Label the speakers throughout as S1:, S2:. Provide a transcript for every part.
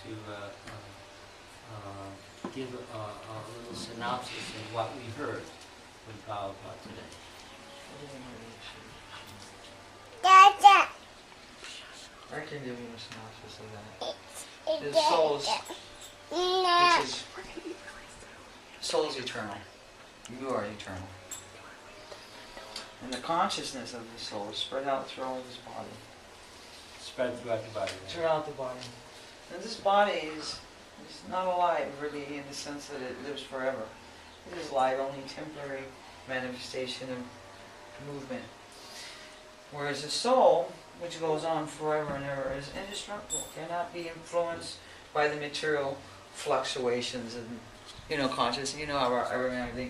S1: to give a little synopsis of what we heard from Prabhupada today.
S2: I can give you a synopsis of that. The soul is eternal. You are eternal. And the consciousness of the soul is spread out throughout this body.
S1: Spread throughout the body. Right?
S2: Throughout the body. And this body is not alive really in the sense that it lives forever. It is alive, only temporary manifestation of movement. Whereas the soul, which goes on forever and ever, is indestructible, cannot be influenced by the material fluctuations and consciousness. How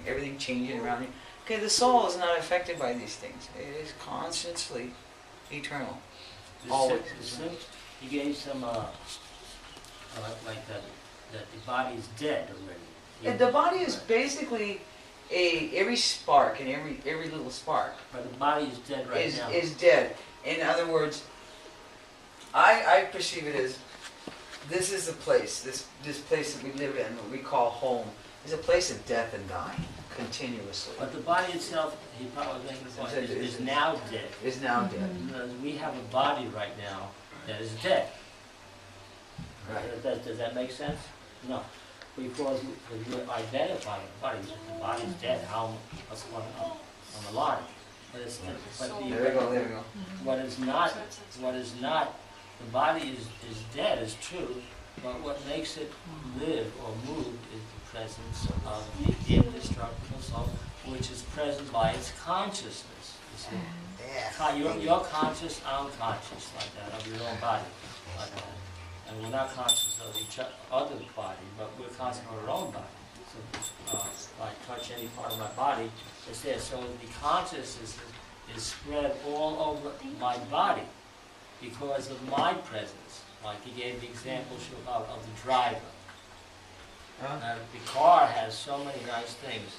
S2: everything changing around you. Okay, the soul is not affected by these things. It is consciously eternal. Always.
S1: He gave some like that the body is dead already.
S2: The body is basically every spark and every little spark.
S1: But the body is dead right now.
S2: Is dead. In other words, I perceive it as this is the place, this place that we live in, what we call home, is a place of death and dying continuously.
S1: But the body itself, he probably was making the point, is now dead.
S2: Is now dead.
S1: We have a body right now that is dead.
S2: Right.
S1: Does that make sense? No. Because we're identifying the body. The body's dead. What's going on? I'm alive. There we go. What is not, the body is dead, is true, but what makes it live or move is the presence of the indestructible soul, which is present by its consciousness. You see? You're conscious, I'm conscious, like that, of your own body, like that. And we're not conscious of each other's body, but we're conscious of our own body. So, if I touch any part of my body, it's there. So the consciousness is spread all over my body because of my presence. Like he gave the example of the driver. The car has so many nice things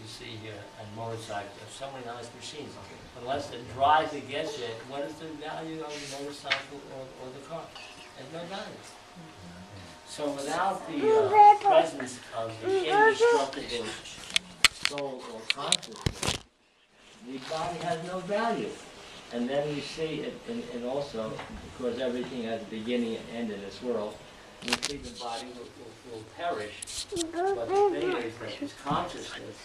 S1: you see here, and motorcycles, so many nice machines. Unless the driver gets it, what is the value of the motorcycle or the car? There's no value. So without the presence of the indestructible soul or consciousness, the body has no value. And then we see it, and also, because everything has a beginning and end in this world, we see the body will perish. But the thing is that this consciousness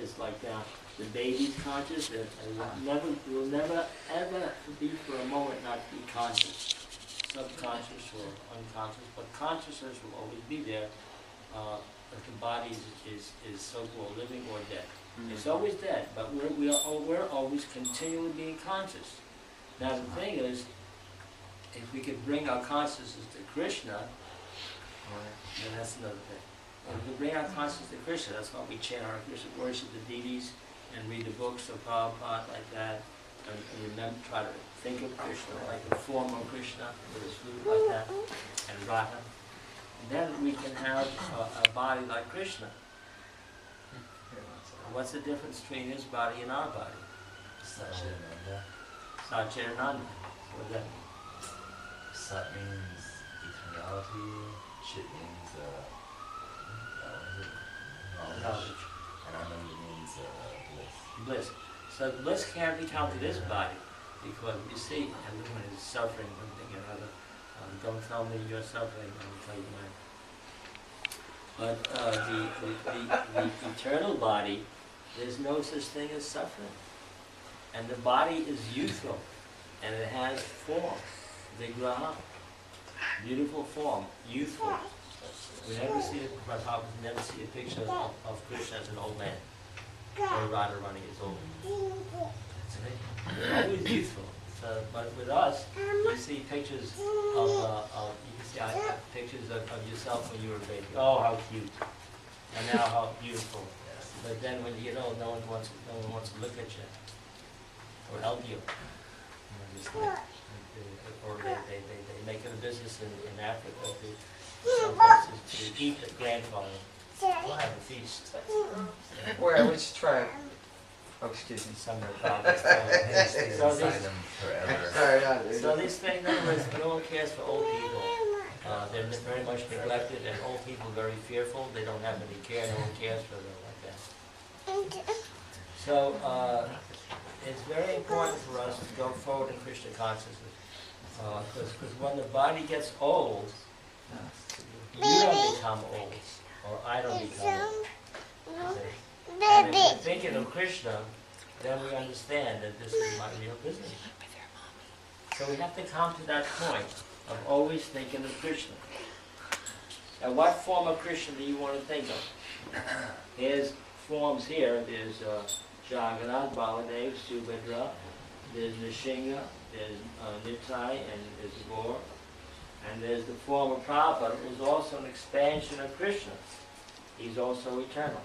S1: is like that. The baby's conscious, and will never ever be for a moment not be conscious, subconscious or unconscious, but consciousness will always be there. If the body is so-called living or dead. It's always dead, but we're always continually being conscious. Now the thing is, if we could bring our consciousness to Krishna, then that's another thing. If we bring our consciousness to Krishna, that's why we chant our Krishna, worship the deities, and read the books of Prabhupada like that, and remember, try to think of Krishna like the form of Krishna with his flute like that, and Radha. And then we can have a body like Krishna. What's the difference between his body and our body?
S3: Satchitananda.
S1: Satchitananda. What does that mean?
S3: Sat means eternality, Chit means knowledge, and Ananda means bliss.
S1: Bliss. So bliss can't be counted to this body, because you see, everyone is suffering one thing or another. Don't tell me you're suffering, I will tell you mine. But the eternal body, there's no such thing as suffering. And the body is youthful, and it has form, vigraha, beautiful form, youthful. We never see a picture of Krishna as an old man, or Radharani as old. It's always youthful. So, but with us, you see pictures pictures of yourself when you were a baby. Oh, how cute! And now how beautiful. But then when you get old, no one wants to look at you or help you. Or they make it a business in Africa to eat the grandfather. We'll have a feast.
S2: Where? Which tribe? Oh, excuse me.
S1: Some of the problems.
S3: Stay
S1: So
S3: inside
S1: these-
S3: them forever.
S2: Sorry, not
S1: So these things, in other words, no one cares for old people. They're very much neglected, and old people very fearful. They don't have any care. No one cares for them like that. So it's very important for us to go forward in Krishna consciousness, because when the body gets old, you don't become old, or I don't become old. Okay? And if we're thinking of Krishna, then we understand that this is my real business. So we have to come to that point of always thinking of Krishna. Now, what form of Krishna do you want to think of? There's forms here. There's Jagannath, Baladev, Subhadra. There's Nishinga. There's Nitai, and there's Gaur. And there's the form of Prabhupada, who's also an expansion of Krishna. He's also eternal.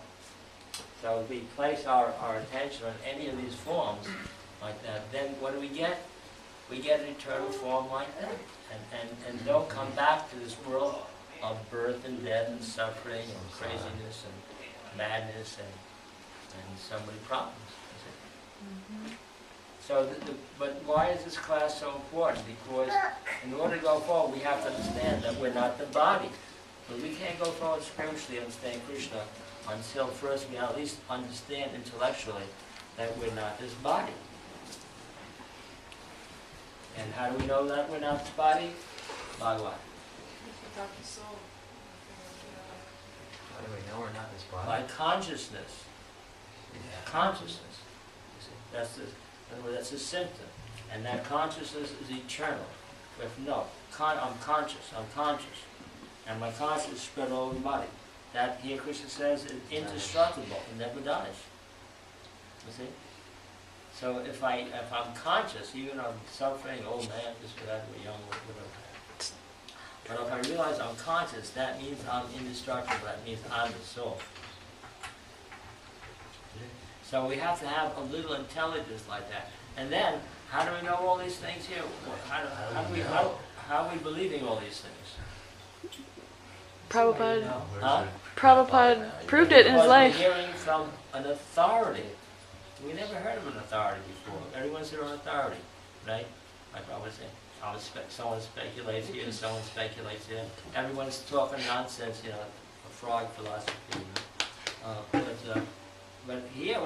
S1: So if we place our attention on any of these forms like that, then what do we get? We get an eternal form like that. And don't come back to this world of birth and death and suffering and craziness and madness and so many problems. So, but why is this class so important? Because in order to go forward, we have to understand that we're not the body. But we can't go forward spiritually and understand Krishna until first we at least understand intellectually that we're not this body. And how do we know that we're not the body? By what?
S3: How do we know we're not this body?
S1: By consciousness. Consciousness. You see, in other words, that's a symptom. And that consciousness is eternal. If no, I'm conscious. And my consciousness is spread all over the body. That here Krishna says is indestructible. It never dies. You see? So if I'm conscious, even if I'm suffering, old man, this or that, or young, whatever. But if I realize I'm conscious, that means I'm indestructible. That means I'm the soul. So we have to have a little intelligence like that. And then, how do we know all these things here? How are we believing all these things?
S4: Prabhupada,
S1: Huh?
S4: Prabhupada proved it in his
S1: Because
S4: life.
S1: we're hearing from an authority. We never heard of an authority before. Everyone's their own authority, right? Like I was saying, someone speculates here, someone speculates here. Everyone's talking nonsense, a fraud philosophy. But here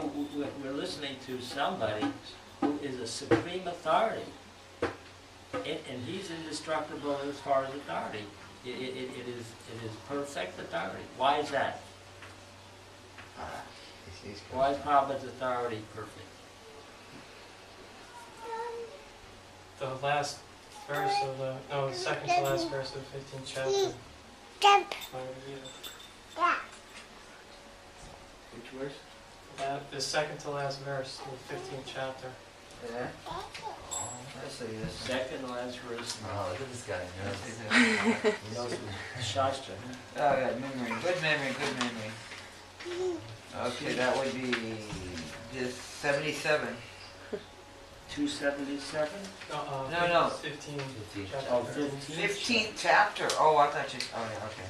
S1: we're listening to somebody who is a supreme authority, and he's indestructible as far as authority. It is perfect authority. Why is that? Why is Prabhupada's authority perfect?
S5: The last verse of the second to last verse of the 15th chapter.
S1: Which verse?
S5: The second to last verse of the 15th chapter.
S2: Yeah? Let's see this.
S1: Second to last verse.
S3: Oh, look at this guy.
S1: He knows Shastra.
S2: Oh, yeah, memory. Good memory. Okay, that would be just 77.
S1: 277?
S2: No.
S5: 15.
S3: 15.
S5: Chapter
S1: Oh,
S5: 15.
S1: 15.
S2: 15th chapter. Oh, I thought you... Oh, yeah, okay.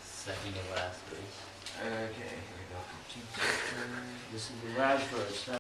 S3: Second to last verse.
S2: Okay, here we go. 15th chapter.
S1: This is the last verse.